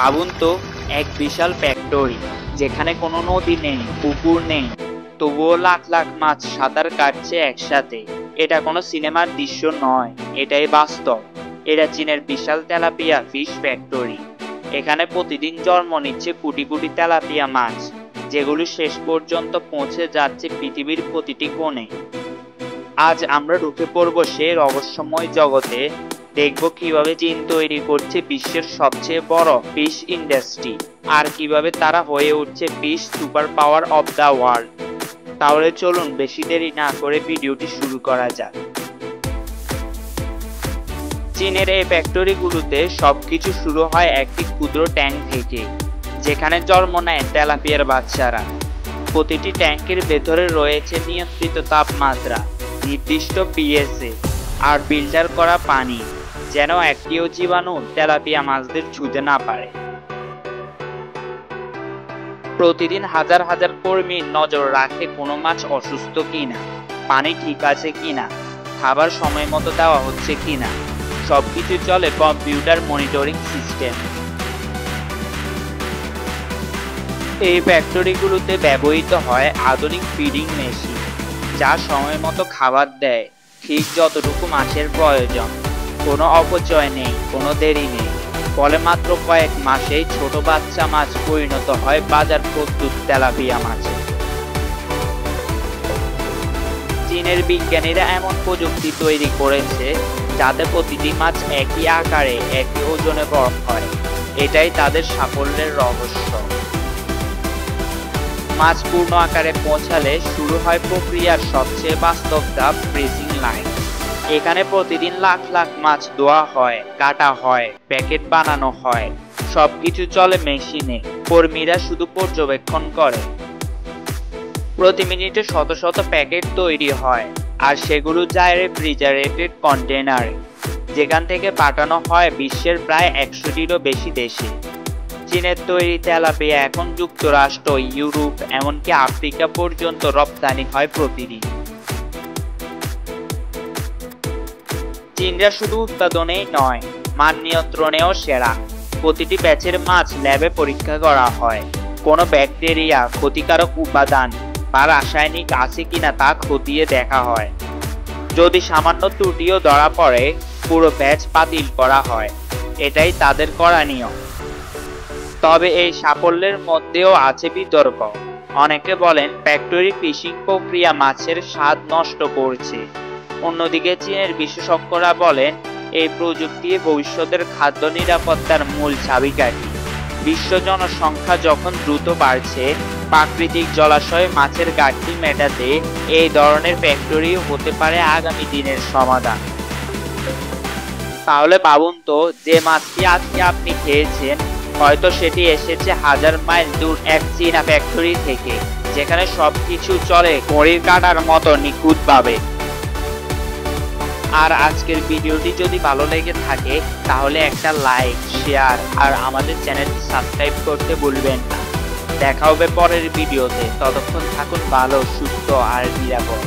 ভাবুন তো, এক বিশাল ফ্যাক্টরি যেখানে কোনো নদী নেই, পুকুর নেই, তবুও লাখ লাখ মাছ সাঁতার কাটছে একসাথে। এটা কোনো সিনেমার দৃশ্য নয়, এটাই বাস্তব। এটা চীনের বিশাল তেলাপিয়া ফিশ ফ্যাক্টরি। এখানে প্রতিদিন জন্ম নিচ্ছে কোটি কোটি তেলাপিয়া মাছ, যেগুলো শেষ পর্যন্ত পৌঁছে যাচ্ছে পৃথিবীর প্রতিটি কোণে। আজ আমরা ঢুকে পড়ব সেই রহস্যময় জগতে। দেখব কিভাবে চীন তৈরি করছে বিশ্বের সবচেয়ে বড় ফিশ ইন্ডাস্ট্রি, আর কিভাবে তারা হয়ে উঠছে fish super power of the world. তাহলে চলুন বেশি দেরি না করে ভিডিওটি শুরু করা যাক। চীনের এই ফ্যাক্টরিগুলোতে সবকিছু শুরু হয় একটি ক্ষুদ্র ট্যাঙ্ক থেকে, যেখানে জন্ম নেয় তেলাপিয়ার বাচ্চারা। প্রতিটি ট্যাঙ্কের ভেতরে রয়েছে নিয়ন্ত্রিত তাপমাত্রা, নির্দিষ্ট পিএসএ আর ফিল্টার করা পানি, যেন একটিও জীবাণু তেলাপিয়া মাছদের ছুঁতে না পারে। প্রতিদিন হাজার হাজার কর্মী নজর রাখে কোনো মাছ অসুস্থ কিনা, পানি ঠিক আছে কিনা, খাবার সময় মতো দেওয়া হচ্ছে কিনা। সবকিছু চলে কম্পিউটার মনিটরিং সিস্টেম। এই ফ্যাক্টরিগুলোতে ব্যবহৃত হয় আধুনিক ফিডিং মেশিন, যা সময় মতো খাবার দেয় ঠিক যতটুকু মাছের প্রয়োজন। কোনো অপচয় নেই, কোনো দেরি নেই। ফলে মাত্র কয়েক মাসেই ছোট বাচ্চা মাছ পরিণত হয় বাজার প্রস্তুত তেলাপিয়া মাছে। চীনের বিজ্ঞানীরা এমন প্রযুক্তি তৈরি করেছে যাতে প্রতিটি মাছ একই আকারে, একই ওজনে বড় হয়। এটাই তাদের সাফল্যের রহস্য। মাছ পূর্ণ আকারে পৌঁছালে শুরু হয় প্রক্রিয়ার সবচেয়ে বাস্তব ধাপ, প্রেসিং লাইন। এখানে প্রতিদিন লাখ লাখ মাছ ধোয়া হয়, কাটা হয়, প্যাকেট বানানো হয়। সবকিছু চলে মেশিনে, কর্মীরা শুধু পর্যবেক্ষণ করে। প্রতি মিনিটে শত শত প্যাকেট তৈরি হয়, আর সেগুলো যায় রেফ্রিজারেটেড কন্টেনারে, যেখান থেকে পাঠানো হয় বিশ্বের প্রায় 100টিরও বেশি দেশে। চীনের তৈরি তেলাপিয়া এখন যুক্তরাষ্ট্র, ইউরোপ, এমনকি আফ্রিকা পর্যন্ত রপ্তানি হয় প্রতিদিন। চীনরা শুধু উৎপাদনেই নয়, মান নিয়ন্ত্রণেও সেরা। প্রতিটি ব্যাচের মাছ ল্যাবে পরীক্ষা করা হয়। কোনো ব্যাকটেরিয়া, ক্ষতিকারক উপাদান বা রাসায়নিক আছে কিনা তা খতিয়ে দেখা হয়। যদি সামান্য ত্রুটিও ধরা পড়ে, পুরো ব্যাচ বাতিল করা হয়। এটাই তাদের করা নিয়ম। তবে এই সাফল্যের মধ্যেও আছে বিতর্ক। অনেকে বলেন ফ্যাক্টরি ফিশিং প্রক্রিয়া মাছের স্বাদ নষ্ট করছে। অন্যদিকে চীনের বিশেষজ্ঞরা বলেন এই প্রযুক্তি ভবিষ্যতের খাদ্য নিরাপত্তার মূল চাবিকাঠি। বিশ্ব জনসংখ্যা যখন দ্রুত বাড়ছে, প্রাকৃতিক জলাশয়ে মাছের ঘাটতি মেটাতে এই ধরনের ফ্যাক্টরি হতে পারে আগামী দিনের সমাধান। তাহলে ভাবুন তো, যে মাছটি আজকে আপনি খেয়েছেন, হয়তো সেটি এসেছে হাজার মাইল দূর এক চীনা ফ্যাক্টরি থেকে, যেখানে সবকিছু চলে ঘড়ির কাঁটার মতো নিখুঁতভাবে। আর আজকের ভিডিওটি যদি ভালো লেগে থাকে, তাহলে একটা লাইক, শেয়ার আর আমাদের চ্যানেলটি সাবস্ক্রাইব করতে ভুলবেন না। দেখা হবে পরের ভিডিওতে। ততক্ষণ থাকুন ভালো, সুস্থ আর নিরাপদ।